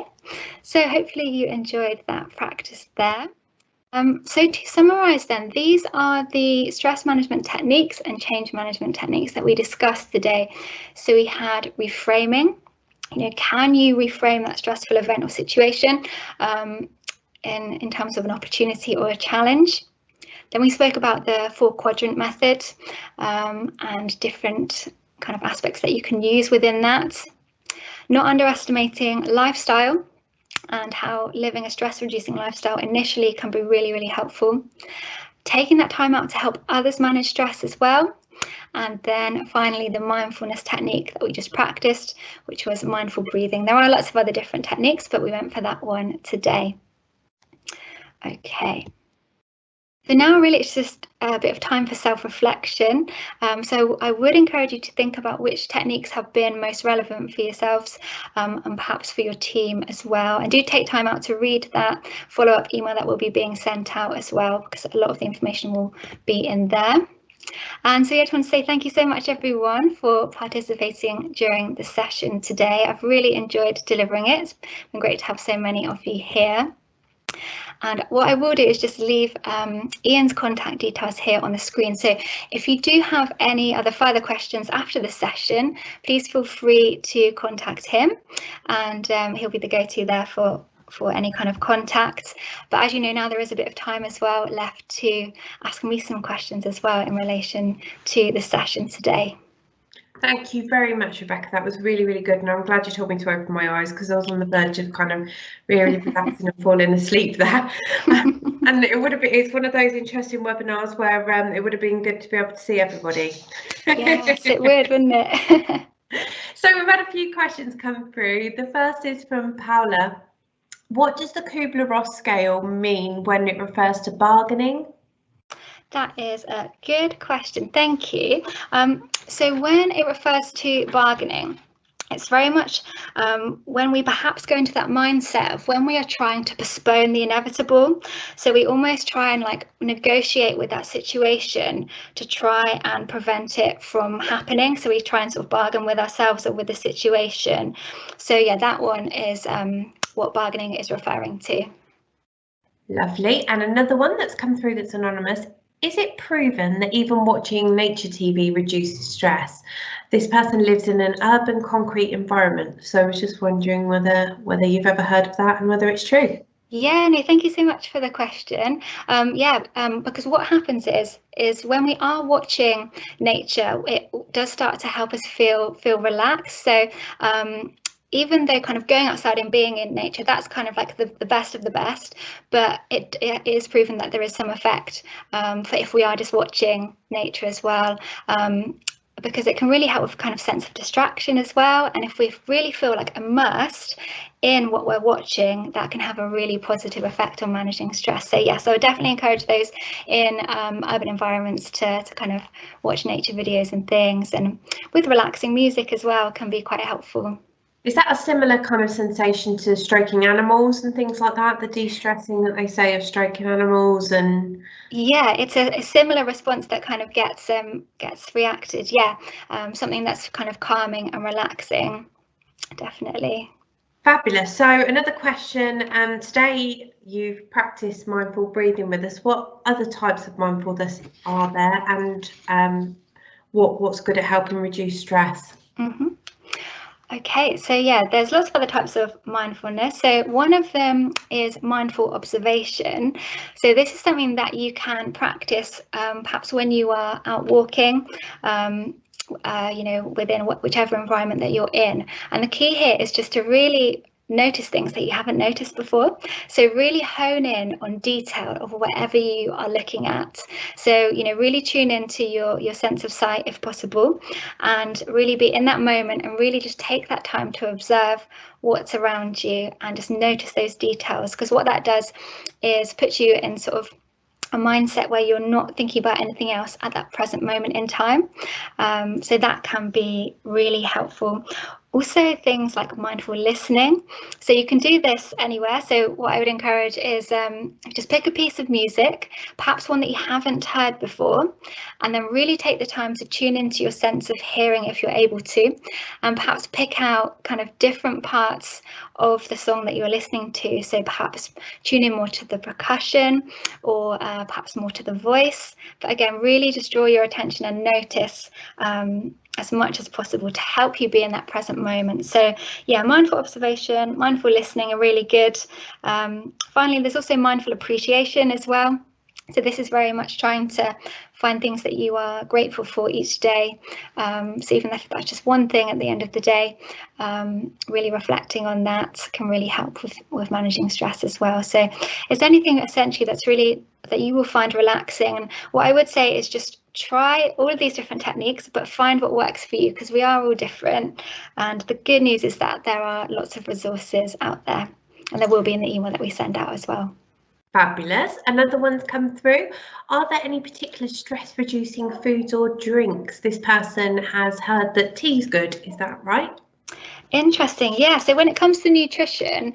so hopefully you enjoyed that practice there. So to summarize then, these are the stress management techniques and change management techniques that we discussed today. So we had reframing. Can you reframe that stressful event or situation in terms of an opportunity or a challenge? Then we spoke about the 4-quadrant method and different kind of aspects that you can use within that. Not underestimating lifestyle and how living a stress-reducing lifestyle initially can be really, really helpful. Taking that time out to help others manage stress as well. And then finally, the mindfulness technique that we just practiced, which was mindful breathing. There are lots of other different techniques, but we went for that one today. Okay. So now really it's just a bit of time for self-reflection. So I would encourage you to think about which techniques have been most relevant for yourselves and perhaps for your team as well. And do take time out to read that follow-up email that will be being sent out as well, because a lot of the information will be in there. And so I just want to say thank you so much, everyone, for participating during the session today. I've really enjoyed delivering it. It's been great to have so many of you here. And what I will do is just leave Ian's contact details here on the screen. So if you do have any other further questions after the session, please feel free to contact him, and he'll be the go-to there for any kind of contact. But as you know, now there is a bit of time as well left to ask me some questions as well in relation to the session today. Thank you very much, Rebecca. That was really, really good. And I'm glad you told me to open my eyes, because I was on the verge of kind of really relaxing and falling asleep there. And it's one of those interesting webinars where it would have been good to be able to see everybody. Yes, it would, wouldn't it? So we've had a few questions come through. The first is from Paula. What does the Kubla-Ross scale mean when it refers to bargaining? That is a good question, thank you. So when it refers to bargaining, it's very much when we perhaps go into that mindset of when we are trying to postpone the inevitable. So we almost try and negotiate with that situation to try and prevent it from happening. So we try and sort of bargain with ourselves or with the situation. So yeah, that one is what bargaining is referring to. Lovely. And another one that's come through that's anonymous. Is it proven that even watching nature TV reduces stress? This person lives in an urban concrete environment, so I was just wondering whether you've ever heard of that and whether it's true. Yeah, no, thank you so much for the question. Because what happens is when we are watching nature, it does start to help us feel relaxed. So even though kind of going outside and being in nature, that's kind of like the best of the best, but it is proven that there is some effect for if we are just watching nature as well, because it can really help with kind of sense of distraction as well. And if we really feel like immersed in what we're watching, that can have a really positive effect on managing stress. So yes, I would definitely encourage those in urban environments to kind of watch nature videos and things, and with relaxing music as well can be quite helpful. Is that a similar kind of sensation to stroking animals and things like that, the de-stressing that they say of stroking animals? And yeah, it's a similar response that kind of gets reacted. Yeah, something that's kind of calming and relaxing, definitely. Fabulous. So another question, today you've practiced mindful breathing with us. What other types of mindfulness are there, and what's good at helping reduce stress? Okay, so yeah, there's lots of other types of mindfulness. So one of them is mindful observation. So this is something that you can practice perhaps when you are out walking, within whichever environment that you're in. And the key here is just to really notice things that you haven't noticed before. So really hone in on detail of whatever you are looking at. So, really tune into your sense of sight if possible, and really be in that moment and really just take that time to observe what's around you and just notice those details, because what that does is put you in sort of a mindset where you're not thinking about anything else at that present moment in time. So that can be really helpful. Also, things like mindful listening. So you can do this anywhere. So what I would encourage is just pick a piece of music, perhaps one that you haven't heard before, and then really take the time to tune into your sense of hearing if you're able to, and perhaps pick out kind of different parts of the song that you're listening to. So perhaps tune in more to the percussion, or perhaps more to the voice. But again, really just draw your attention and notice as much as possible to help you be in that present moment. So yeah, mindful observation, mindful listening are really good. Finally, there's also mindful appreciation as well. So this is very much trying to find things that you are grateful for each day. So even if that's just one thing at the end of the day, really reflecting on that can really help with managing stress as well. So it's anything essentially that you will find relaxing. And what I would say is just try all of these different techniques, but find what works for you, because we are all different. And the good news is that there are lots of resources out there, and there will be in the email that we send out as well. Fabulous. Another one's come through. Are there any particular stress reducing foods or drinks? This person has heard that tea's good. Is that right? Interesting. Yeah. So when it comes to nutrition,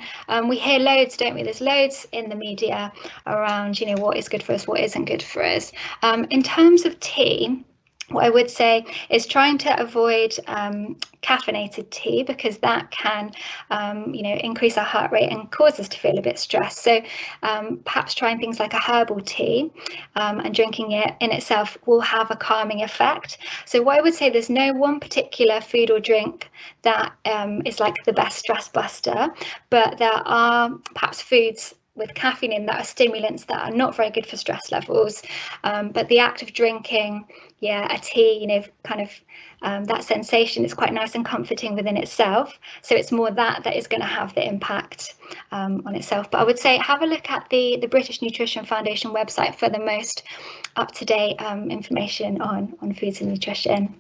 we hear loads, don't we? There's loads in the media around, what is good for us, what isn't good for us. In terms of tea, what I would say is trying to avoid caffeinated tea, because that can, increase our heart rate and cause us to feel a bit stressed. So perhaps trying things like a herbal tea and drinking it in itself will have a calming effect. So what I would say, there's no one particular food or drink that is like the best stress buster, but there are perhaps foods with caffeine in that are stimulants that are not very good for stress levels. But the act of drinking, a tea, that sensation is quite nice and comforting within itself. So it's more that is going to have the impact on itself. But I would say have a look at the British Nutrition Foundation website for the most up-to-date information on foods and nutrition.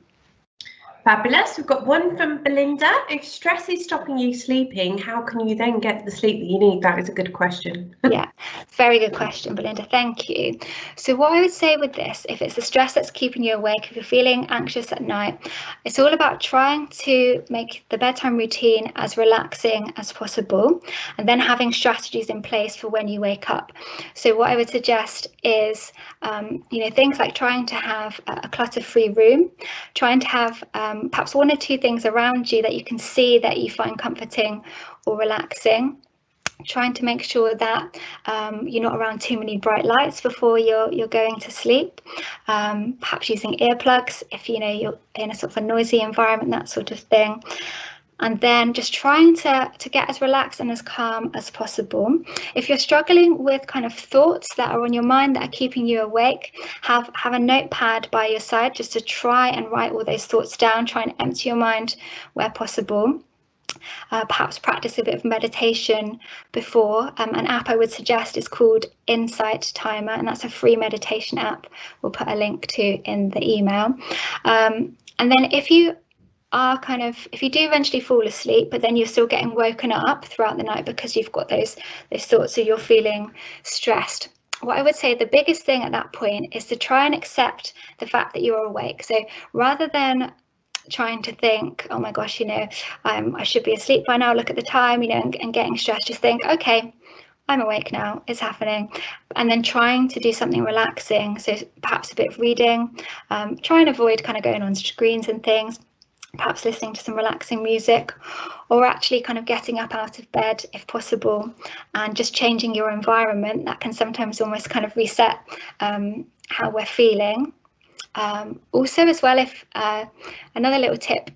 Fabulous. We've got one from Belinda. If stress is stopping you sleeping, how can you then get the sleep that you need? That is a good question. Yeah, very good question, Belinda. Thank you. So what I would say with this, if it's the stress that's keeping you awake, if you're feeling anxious at night, it's all about trying to make the bedtime routine as relaxing as possible, and then having strategies in place for when you wake up. So what I would suggest is, things like trying to have a clutter-free room, trying to have perhaps one or two things around you that you can see that you find comforting or relaxing. Trying to make sure that you're not around too many bright lights before you're going to sleep. Perhaps using earplugs if you're in a sort of a noisy environment, that sort of thing. And then just trying to get as relaxed and as calm as possible. If you're struggling with kind of thoughts that are on your mind that are keeping you awake, have a notepad by your side just to try and write all those thoughts down. Try and empty your mind where possible. Perhaps practice a bit of meditation before. An app I would suggest is called Insight Timer, and that's a free meditation app. We'll put a link to in the email. And then if you do eventually fall asleep, but then you're still getting woken up throughout the night because you've got those thoughts, so you're feeling stressed, what I would say the biggest thing at that point is to try and accept the fact that you're awake. So rather than trying to think, oh my gosh, I should be asleep by now, look at the time, and getting stressed, just think, okay, I'm awake now, it's happening. And then trying to do something relaxing, so perhaps a bit of reading, try and avoid kind of going on screens and things, perhaps listening to some relaxing music, or actually kind of getting up out of bed if possible, and just changing your environment. That can sometimes almost kind of reset how we're feeling. Also as well, if another little tip,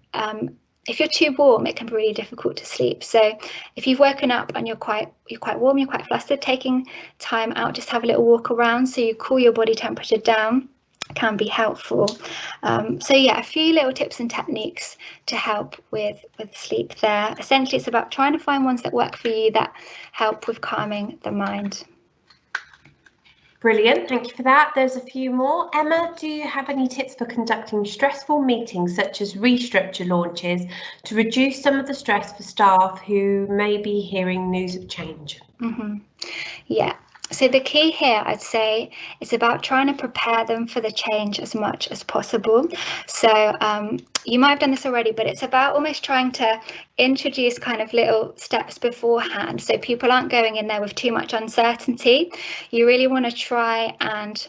if you're too warm, it can be really difficult to sleep. So if you've woken up and you're quite warm, you're quite flustered, taking time out, just have a little walk around so you cool your body temperature down, can be helpful. So yeah, a few little tips and techniques to help with sleep there. Essentially, it's about trying to find ones that work for you, that help with calming the mind. Brilliant, thank you for that. There's a few more. Emma, do you have any tips for conducting stressful meetings such as restructure launches to reduce some of the stress for staff who may be hearing news of change? Yeah. So the key here, I'd say, is about trying to prepare them for the change as much as possible. So you might have done this already, but it's about almost trying to introduce kind of little steps beforehand, so people aren't going in there with too much uncertainty. You really want to try and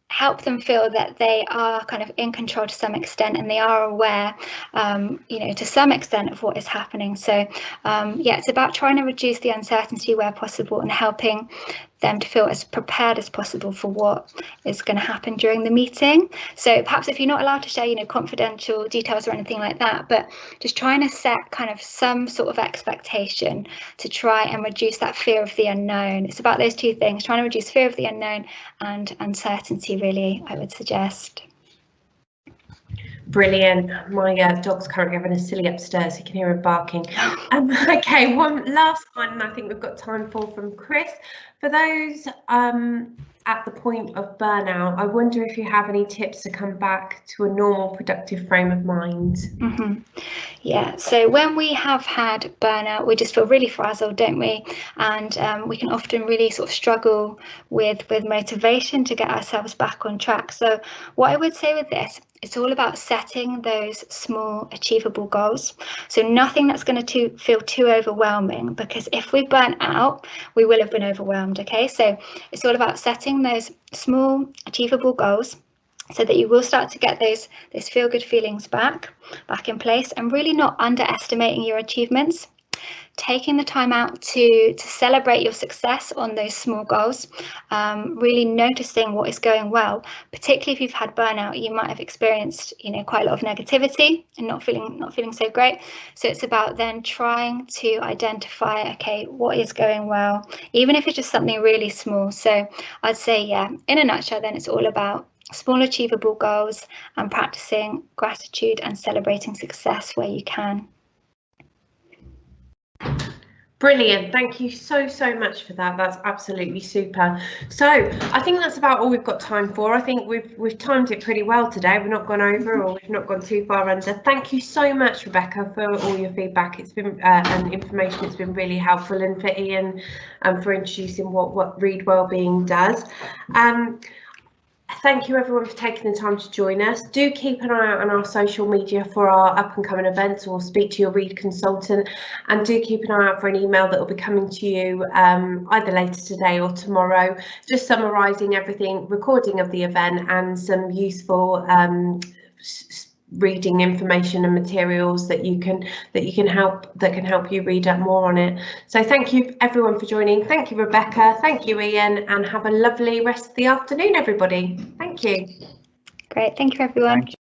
help them feel that they are kind of in control to some extent, and they are aware, to some extent, of what is happening. So yeah, it's about trying to reduce the uncertainty where possible and helping them to feel as prepared as possible for what is going to happen during the meeting. So perhaps if you're not allowed to share, confidential details or anything like that, but just trying to set kind of some sort of expectation to try and reduce that fear of the unknown. It's about those two things, trying to reduce fear of the unknown and uncertainty, really, I would suggest. Brilliant. My dog's currently having a silly upstairs. You can hear him barking. Okay, one last one I think we've got time for from Chris. For those at the point of burnout, I wonder if you have any tips to come back to a normal, productive frame of mind. Yeah, so when we have had burnout, we just feel really frazzled, don't we? And we can often really sort of struggle with motivation to get ourselves back on track. So what I would say with this, it's all about setting those small achievable goals. So nothing that's going to feel too overwhelming, because if we burn out, we will have been overwhelmed. Okay, so it's all about setting those small achievable goals so that you will start to get those feel-good feelings back in place, and really not underestimating your achievements. Taking the time out to celebrate your success on those small goals, really noticing what is going well. Particularly if you've had burnout, you might have experienced, quite a lot of negativity and not feeling so great. So it's about then trying to identify, okay, what is going well, even if it's just something really small. So I'd say, yeah, in a nutshell, then it's all about small achievable goals and practicing gratitude and celebrating success where you can. Brilliant, thank you so much for that. That's absolutely super. So I think that's about all we've got time for. I think we've timed it pretty well today. We've not gone over, or we've not gone too far under. Thank you so much, Rebecca, for all your feedback. It's been and information. It's been really helpful, and for Ian for introducing what Reed Wellbeing does. Thank you everyone for taking the time to join us. Do keep an eye out on our social media for our up and coming events, or speak to your Reed consultant, and do keep an eye out for an email that will be coming to you either later today or tomorrow, just summarising everything, recording of the event, and some useful reading information and materials that can help you read up more on it. So thank you everyone for joining. Thank you, Rebecca. Thank you, Ian, and have a lovely rest of the afternoon, everybody. Thank you. Great. Thank you, everyone. Thank you.